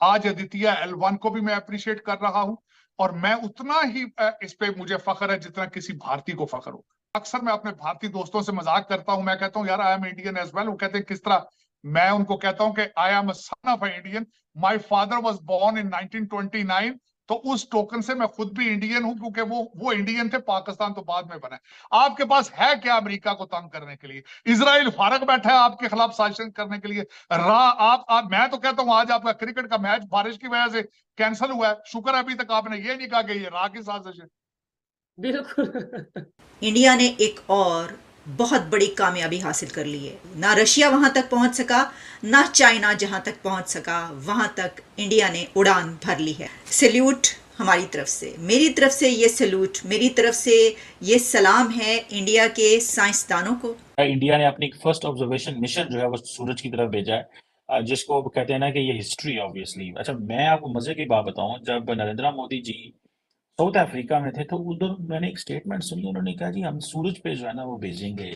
आज अदितिया L1 को भी मैं अप्रिशिएट कर रहा हूं और मैं उतना ही इस पे मुझे फख्र है जितना किसी भारतीय को फख्र हो। अक्सर मैं अपने भारतीय दोस्तों से मजाक करता हूं, मैं कहता हूं यार I am Indian as well. वो कहते हैं किस तरह? मैं उनको कहता हूं कि I am a son of Indian, my father was born in 1929। तो उस टोकन से मैं खुद भी इंडियन हूं क्योंकि वो इंडियन थे, पाकिस्तान तो बाद में बना है। आपके पास है क्या अमेरिका को तंग करने के लिए? इजराइल फारग बैठा है आपके खिलाफ साजिश करने के लिए। आप मैं तो कहता हूं आज आपका क्रिकेट का मैच बारिश की वजह से कैंसिल हुआ है, शुक्र है अभी तक आपने ये नहीं कहा कि ये रा की साजिश है। बिल्कुल। इंडिया ने एक और बहुत बड़ी कामयाबी हासिल कर ली है। ना रशिया वहां तक पहुंच सका, ना चाइना जहां तक पहुंच सका वहां तक इंडिया ने उड़ान भर ली है। सैल्यूट हमारी तरफ से, मेरी तरफ से ये सैल्यूट, मेरी तरफ से ये सलाम है इंडिया के साइंसदानों को। इंडिया ने अपनी फर्स्ट ऑब्जर्वेशन मिशन जो है वो सूरज की तरफ भेजा है, जिसको कहते हैं ना कि ये हिस्ट्री ऑब्वियसली। अच्छा, मैं आपको मजे की बात बताऊं, जब नरेंद्र मोदी जी साउथ अफ्रीका में थे तो उधर मैंने एक स्टेटमेंट सुनी, उन्होंने कहा जी हम सूरज पे जो है ना वो भेजेंगे,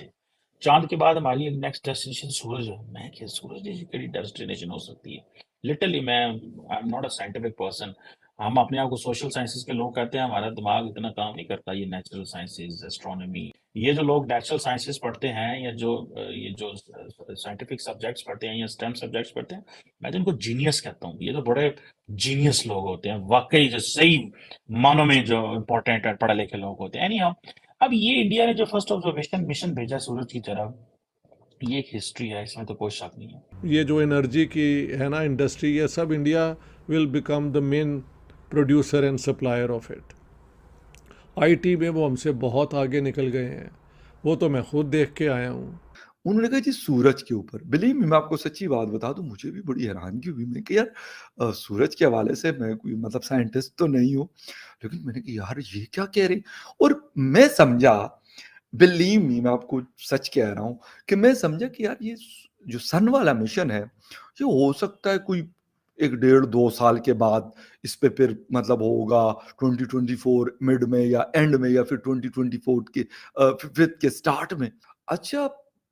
चांद के बाद हमारी नेक्स्ट डेस्टिनेशन सूरज है। मैं क्या, सूरज जैसी कड़ी डेस्टिनेशन हो सकती है? लिटरली मैं I am not a scientific person. हम अपने आप को सोशल साइंसेज के लोग कहते हैं, हमारा दिमाग इतना काम नहीं करता। ये नेचुरल साइंसेज, एस्ट्रोनॉमी, ये जो लोग नेचुरल साइंसेज पढ़ते हैं या ये जो साइंटिफिक सब्जेक्ट्स पढ़ते हैं या स्टेम सब्जेक्ट्स पढ़ते हैं, मैं तो इनको जीनियस कहता हूँ। ये तो बड़े जीनियस लोग होते हैं वाकई, जो सही मानों में जो इम्पोर्टेंट पढ़े लिखे लोग होते हैं। एनी अब ये इंडिया ने जो फर्स्ट ऑब्जर्वेशन मिशन भेजा सूरज की तरफ, ये एक हिस्ट्री है, इसमें तो कोई शक नहीं है। ये जो एनर्जी की है ना इंडस्ट्री, ये सब India will become the main producer and supplier of it. IT में वो हमसे बहुत आगे निकल गए हैं, वो तो मैं खुद देख के आया हूँ। उन्होंने कहा जी सूरज के ऊपर, बिलीव मी मैं आपको सच्ची बात बता दूं, मुझे भी बड़ी हैरानगी हुई। मैं कि यार सूरज के हवाले से मैं कोई मतलब साइंटिस्ट तो नहीं हूँ, लेकिन मैंने कहा यार ये क्या कह रही। और मैं समझा, बिलीव मी मैं आपको सच कह रहा हूँ कि मैं समझा कि यार ये जो सन वाला मिशन है ये हो सकता है कोई 1.5-2 साल के बाद इस पे फिर मतलब होगा 2024 मिड में या एंड में या फिर 2024 के फिफ्थ के स्टार्ट में। अच्छा,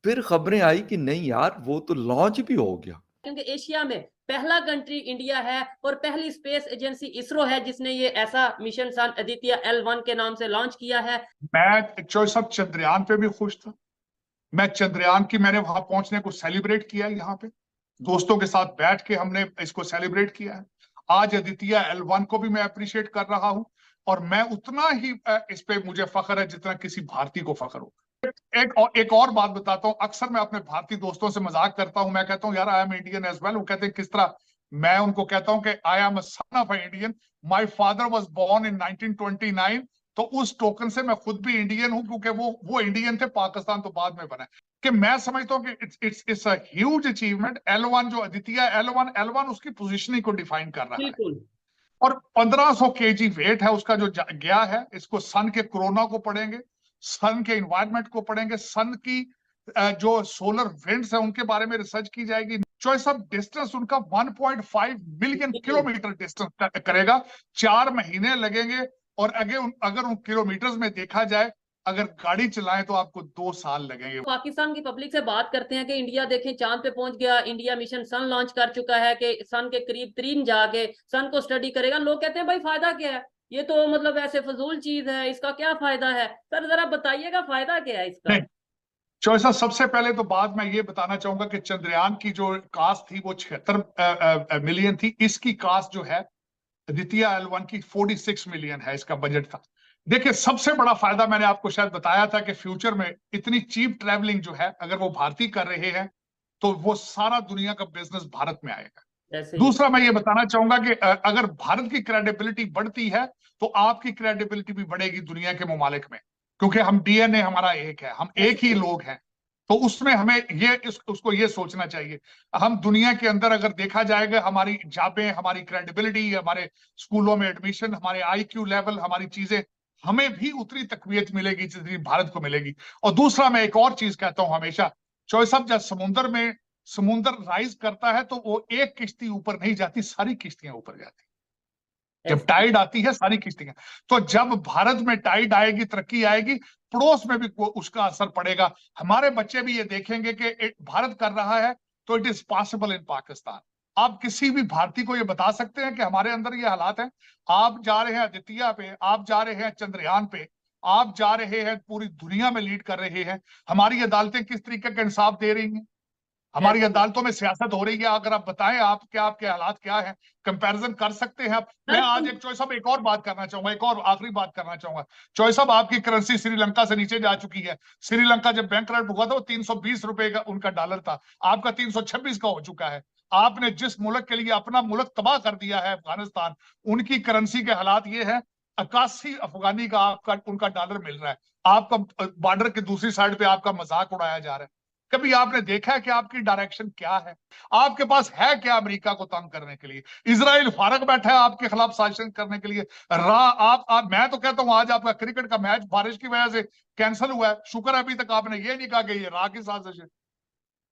फिर खबरें आई कि नहीं यार वो तो लॉन्च भी हो गया। क्योंकि एशिया में पहला कंट्री इंडिया है और पहली स्पेस एजेंसी इसरो है जिसने ये ऐसा मिशन सन आदित्य L1 के नाम से लॉन्च किया है। मैं सब चंद्रयान पे भी खुश था। मैं चंद्रयान की मैंने वहां पहुंचने को सेलिब्रेट किया, यहाँ पे दोस्तों के साथ बैठ के हमने इसको सेलिब्रेट किया है। आज अदितिया L1 को भी मैं अप्रिशिएट कर रहा हूं और मैं उतना ही इस पे मुझे फख्र है जितना किसी भारतीय को फख्र हो। एक और बात बताता हूं, अक्सर मैं अपने भारतीय दोस्तों से मजाक करता हूं, मैं कहता हूं यार I am Indian as well. वो कहते हैं किस तरह? मैं उनको कहता हूं कि I am a son of Indian, my father was born in 1929। तो उस टोकन से मैं खुद भी इंडियन हूं क्योंकि वो इंडियन थे, पाकिस्तान तो बाद में बना है। कि मैं समझता हूं कि it's a huge achievement. L1 जो अदितिया L1 उसकी पोजीशनिंग को डिफाइन कर रहा है। बिल्कुल। और 1500 kg वेट है उसका जो गया है। इसको सन के कोरोना को पढ़ेंगे, सन के इन्वायरमेंट को पढ़ेंगे, सन की जो सोलर विंड्स है उनके बारे में रिसर्च की जाएगी। चॉइस ऑफ डिस्टेंस उनका 1.5 मिलियन किलोमीटर डिस्टेंस करेगा। 4 महीने लगेंगे और अगर उन किलोमीटर्स में देखा जाए, अगर गाड़ी चलाएं तो आपको 2 साल लगेंगे। पाकिस्तान की पब्लिक से बात करते हैं कि इंडिया देखें चांद पे पहुंच गया, इंडिया मिशन सन लॉन्च कर चुका है कि सन के करीब 3 जाके सन को स्टडी करेगा। लोग कहते हैं भाई फायदा क्या है, ये तो मतलब ऐसे फजूल चीज है, इसका क्या फायदा है? सर जरा बताइएगा फायदा क्या है इसका। नहीं, चॉइस सबसे पहले तो बात मैं ये बताना चाहूंगा कि चंद्रयान की जो कास्ट थी वो 76 मिलियन थी। इसकी कास्ट जो है द्वितीय L1 की 46 मिलियन है, इसका बजट था। देखिए सबसे बड़ा फायदा मैंने आपको शायद बताया था कि फ्यूचर में इतनी चीप ट्रैवलिंग जो है अगर वो भारतीय कर रहे हैं तो वो सारा दुनिया का बिजनेस भारत में आएगा। दूसरा मैं ये बताना चाहूंगा कि अगर भारत की क्रेडिबिलिटी बढ़ती है तो आपकी क्रेडिबिलिटी भी बढ़ेगी दुनिया के ममालिक में, क्योंकि हम डीएनए हमारा एक है, हम एक ही लोग हैं। तो उसमें हमें उसको ये सोचना चाहिए। हम दुनिया के अंदर अगर देखा जाएगा, हमारी जॉबें, हमारी क्रेडिबिलिटी, हमारे स्कूलों में एडमिशन, हमारे IQ लेवल, हमारी चीजें, हमें भी उतनी तकवीत मिलेगी जितनी भारत को मिलेगी। और दूसरा मैं एक और चीज कहता हूं हमेशा, चॉइस ऑफ जब समुंदर राइज करता है तो वो एक किश्ती ऊपर नहीं जाती, सारी किश्तियां ऊपर जाती। जब टाइड आती है सारी किश्तियां। तो जब भारत में टाइड आएगी, तरक्की आएगी, पड़ोस में भी उसका असर पड़ेगा। हमारे बच्चे भी ये देखेंगे कि भारत कर रहा है तो it is possible in Pakistan. आप किसी भी भारतीय को ये बता सकते हैं कि हमारे अंदर ये हालात हैं? आप जा रहे हैं आदित्य पे, आप जा रहे हैं चंद्रयान पे, आप जा रहे हैं पूरी दुनिया में लीड कर रहे हैं। हमारी अदालतें किस तरीके का इंसाफ दे रही हैं? हमारी अदालतों में सियासत हो रही है। अगर आप बताएं आप क्या, आपके हालात क्या है, कंपैरिजन कर सकते हैं आप? मैं आज एक चॉइस, एक और बात करना चाहूंगा, एक और आखिरी बात करना चाहूंगा। चॉइस साहब, आपकी करेंसी श्रीलंका से नीचे जा चुकी है। श्रीलंका जब बैंकरप्ट हुआ था वो 320 रुपए का उनका डॉलर था, आपका 326 का हो चुका है। आपने जिस मुल्क के लिए अपना मुल्क तबाह कर दिया है अफगानिस्तान, उनकी करेंसी के हालात ये है, 81 अफगानी का आपका उनका डॉलर मिल रहा है। आपका बॉर्डर की दूसरी साइड पे आपका मजाक उड़ाया जा रहा है। कभी आपने देखा है कि आपकी डायरेक्शन क्या है? आपके पास है क्या अमेरिका को तंग करने के लिए? इजराइल फारग बैठा है आपके खिलाफ साजिश करने के लिए। मैं तो कहता हूं आज आपका क्रिकेट का मैच बारिश की वजह से कैंसिल हुआ है। शुक्र है अभी तक आपने ये नहीं कहा कि ये रा की साजिश है।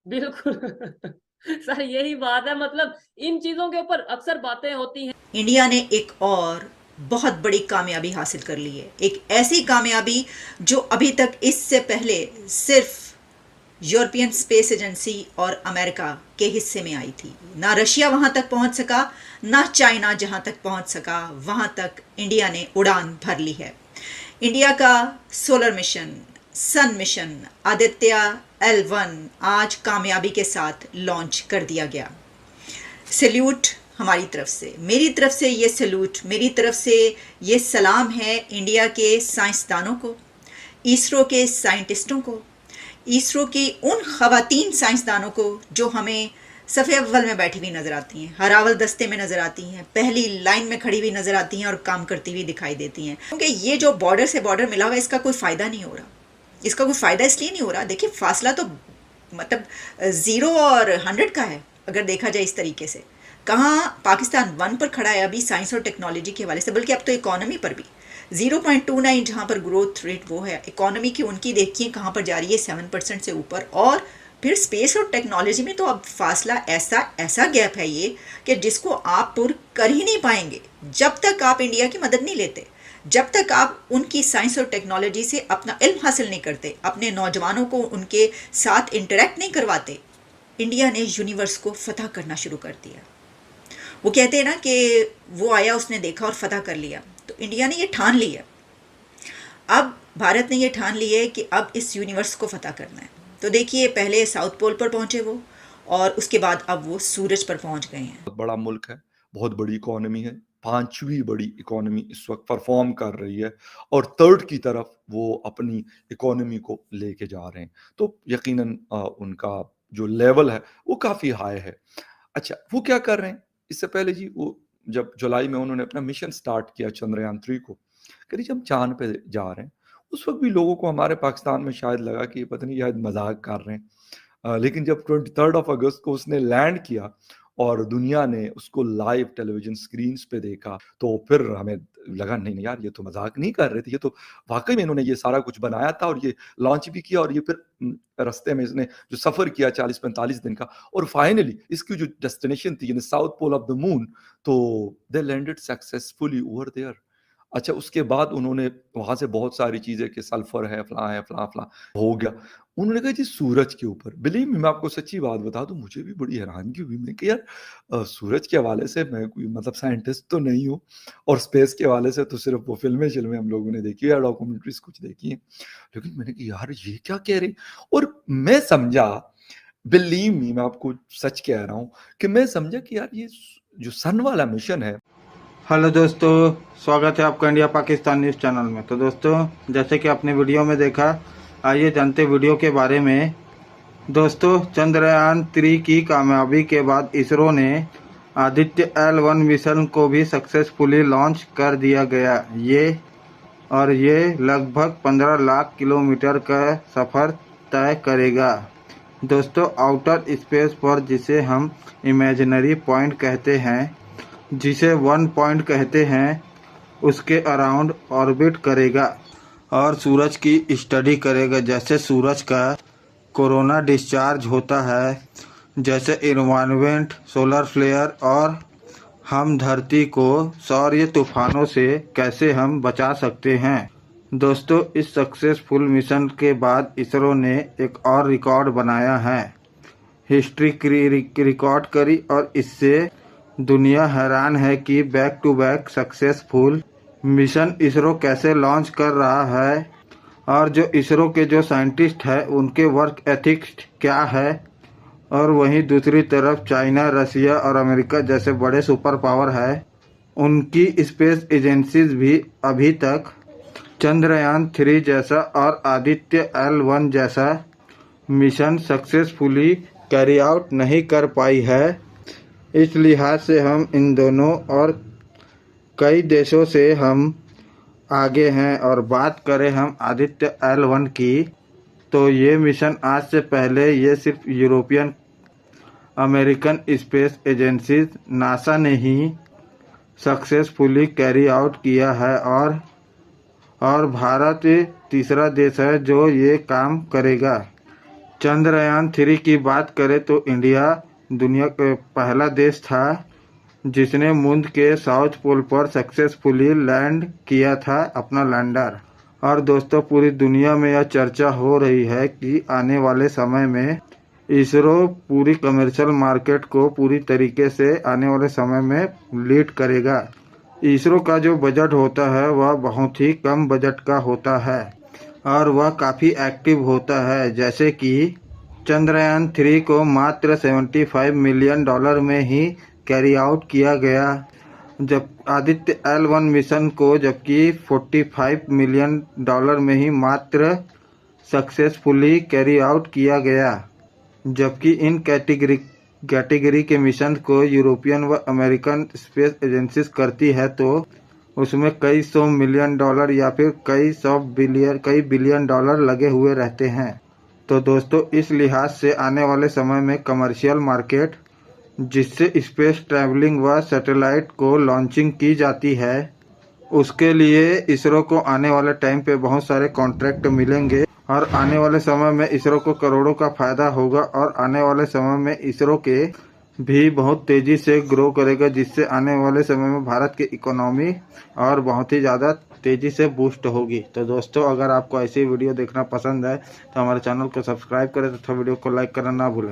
बिल्कुल सर यही बात है, मतलब इन चीजों के ऊपर अक्सर बातें होती हैं। इंडिया ने एक और बहुत बड़ी कामयाबी हासिल कर ली है, एक ऐसी कामयाबी जो अभी तक इससे पहले सिर्फ यूरोपियन स्पेस एजेंसी और अमेरिका के हिस्से में आई थी। ना रशिया वहां तक पहुंच सका, ना चाइना जहां तक पहुंच सका, वहां तक इंडिया ने उड़ान भर ली है। इंडिया का सोलर मिशन, सन मिशन, आदित्य L1 आज कामयाबी के साथ लॉन्च कर दिया गया। सैल्यूट हमारी तरफ से, मेरी तरफ से ये सैल्यूट, मेरी तरफ से ये सलाम है इंडिया के साइंसदानों को, इसरो के साइंटिस्टों को, इसरो की उन खवातीन साइंसदानों को जो हमें सफ़े अव्वल में बैठी हुई नज़र आती हैं, हरावल दस्ते में नज़र आती हैं, पहली लाइन में खड़ी हुई नज़र आती हैं और काम करती हुई दिखाई देती हैं। क्योंकि ये जो बॉर्डर से बॉर्डर मिला हुआ है, इसका कोई फ़ायदा नहीं हो रहा। इसका कोई फ़ायदा इसलिए नहीं हो रहा, देखिए फासला तो मतलब 0 और 100 का है अगर देखा जाए इस तरीके से। कहाँ पाकिस्तान 1 पर खड़ा है अभी साइंस और टेक्नोलॉजी के हवाले से, बल्कि अब तो इकोनॉमी पर भी 0.29 जहाँ पर ग्रोथ रेट वो है, इकोनॉमी की उनकी देखिए कहाँ पर जा रही है 7% से ऊपर। और फिर स्पेस और टेक्नोलॉजी में तो अब फासला ऐसा गैप है ये कि जिसको आप पुर कर ही नहीं पाएंगे जब तक आप इंडिया की मदद नहीं लेते, जब तक आप उनकी साइंस और टेक्नोलॉजी से अपना इल्म हासिल नहीं करते, अपने नौजवानों को उनके साथ इंटरेक्ट नहीं करवाते। इंडिया ने यूनिवर्स को फतह करना शुरू कर दिया। वो कहते हैं ना कि वो आया उसने देखा और फतह कर लिया, तो इंडिया ने ये ठान ली है, अब भारत ने ये ठान ली है कि अब इस यूनिवर्स को फतह करना है। तो देखिए पहले साउथ पोल पर पहुंचे वो, और उसके बाद अब वो सूरज पर पहुंच गए हैं। बहुत बड़ा मुल्क है, बहुत बड़ी इकोनॉमी है, 5वीं बड़ी इकोनॉमी इस वक्त परफॉर्म कर रही है और 3rd की तरफ वो अपनी इकोनॉमी को लेके जा रहे हैं। तो यकीनन उनका जो लेवल है वो काफ़ी हाई है। अच्छा, वो क्या कर रहे हैं? इससे पहले जी वो जब जुलाई में उन्होंने अपना मिशन स्टार्ट किया चंद्रयान 3 को, करीब हम चांद पे जा रहे हैं, उस वक्त भी लोगों को हमारे पाकिस्तान में शायद लगा कि पता नहीं शायद मजाक कर रहे हैं। लेकिन जब 23 अगस्त को उसने लैंड किया और दुनिया ने उसको लाइव टेलीविजन स्क्रीन्स पे देखा, तो फिर हमें लगा नहीं यार ये तो मजाक नहीं कर रहे थे, ये तो वाकई में इन्होंने ये सारा कुछ बनाया था और ये लॉन्च भी किया और ये फिर रास्ते में इसने जो सफ़र किया 40-45 दिन का, और फाइनली इसकी जो डेस्टिनेशन थी south pole of the moon, तो they landed successfully over there. अच्छा, उसके बाद उन्होंने वहाँ से बहुत सारी चीज़ें कि सल्फर है, फलां हो गया। उन्होंने कहा जी सूरज के ऊपर, बिलीव मी मैं आपको सच्ची बात बता दूँ, मुझे भी बड़ी हैरानगी हुई। मैं कि यार सूरज के हवाले से मैं कोई मतलब साइंटिस्ट तो नहीं हूँ और स्पेस के हवाले से तो सिर्फ वो फ़िल्में हम लोगों ने देखी है या डॉक्यूमेंट्रीज़ कुछ देखी हैं। लेकिन मैंने कहा यार ये क्या कह रहे हैं? और मैं समझा, बिलीव मी मैं आपको सच कह रहा हूँ कि मैं समझा कि यार ये जो सन वाला मिशन है। हेलो दोस्तों, स्वागत है आपका इंडिया पाकिस्तान न्यूज़ चैनल में। तो दोस्तों जैसे कि आपने वीडियो में देखा, आइए जानते वीडियो के बारे में। दोस्तों चंद्रयान 3 की कामयाबी के बाद इसरो ने आदित्य L1 मिशन को भी सक्सेसफुली लॉन्च कर दिया गया। ये लगभग 15 लाख किलोमीटर का सफ़र तय करेगा। दोस्तों आउटर स्पेस पर जिसे हम इमेजिनरी पॉइंट कहते हैं, जिसे 1 पॉइंट कहते हैं, उसके अराउंड ऑर्बिट करेगा और सूरज की स्टडी करेगा। जैसे सूरज का कोरोना डिस्चार्ज होता है, जैसे इन्वायरमेंट, सोलर फ्लेयर, और हम धरती को सौर्य तूफानों से कैसे हम बचा सकते हैं। दोस्तों इस सक्सेसफुल मिशन के बाद इसरो ने एक और रिकॉर्ड बनाया है। हिस्ट्री रिकॉर्ड करी और इससे दुनिया हैरान है कि back to back successful mission ISRO कैसे लॉन्च कर रहा है और जो इसरो के जो साइंटिस्ट हैं उनके वर्क एथिक्स क्या है। और वहीं दूसरी तरफ चाइना, रसिया और अमेरिका जैसे बड़े सुपर पावर है, उनकी स्पेस एजेंसीज भी अभी तक चंद्रयान 3 जैसा और आदित्य L1 जैसा मिशन सक्सेसफुली कैरी आउट नहीं कर पाई है। इस लिहाज से हम इन दोनों और कई देशों से हम आगे हैं। और बात करें हम आदित्य L1 की, तो ये मिशन आज से पहले ये सिर्फ European American space agency NASA ने ही सक्सेसफुली कैरी आउट किया है और भारत तीसरा देश है जो ये काम करेगा। चंद्रयान 3 की बात करें तो इंडिया दुनिया का पहला देश था जिसने मून के साउथ पोल पर सक्सेसफुली लैंड किया था अपना लैंडर। और दोस्तों पूरी दुनिया में यह चर्चा हो रही है कि आने वाले समय में इसरो पूरी कमर्शियल मार्केट को पूरी तरीके से आने वाले समय में लीड करेगा। इसरो का जो बजट होता है वह बहुत ही कम बजट का होता है और वह काफ़ी एक्टिव होता है। जैसे कि चंद्रयान 3 को मात्र $75 मिलियन में ही कैरी आउट किया गया, जब आदित्य L1 मिशन को जबकि $45 मिलियन में ही मात्र सक्सेसफुली कैरी आउट किया गया। जबकि इन कैटेगरी के मिशन को यूरोपियन व अमेरिकन स्पेस एजेंसीज करती है तो उसमें कई $100 मिलियन या फिर कई बिलियन डॉलर लगे हुए रहते हैं। तो दोस्तों इस लिहाज से आने वाले समय में कमर्शियल मार्केट जिससे स्पेस ट्रैवलिंग व सैटेलाइट को लॉन्चिंग की जाती है, उसके लिए इसरो को आने वाले टाइम पे बहुत सारे कॉन्ट्रैक्ट मिलेंगे और आने वाले समय में इसरो को करोड़ों का फायदा होगा और आने वाले समय में इसरो के भी बहुत तेजी से ग्रो करेगा, जिससे आने वाले समय में भारत की इकोनॉमी और बहुत ही ज़्यादा तेजी से बूस्ट होगी। तो दोस्तों अगर आपको ऐसी वीडियो देखना पसंद है तो हमारे चैनल को सब्सक्राइब करें तथा वीडियो को लाइक करना ना भूलें।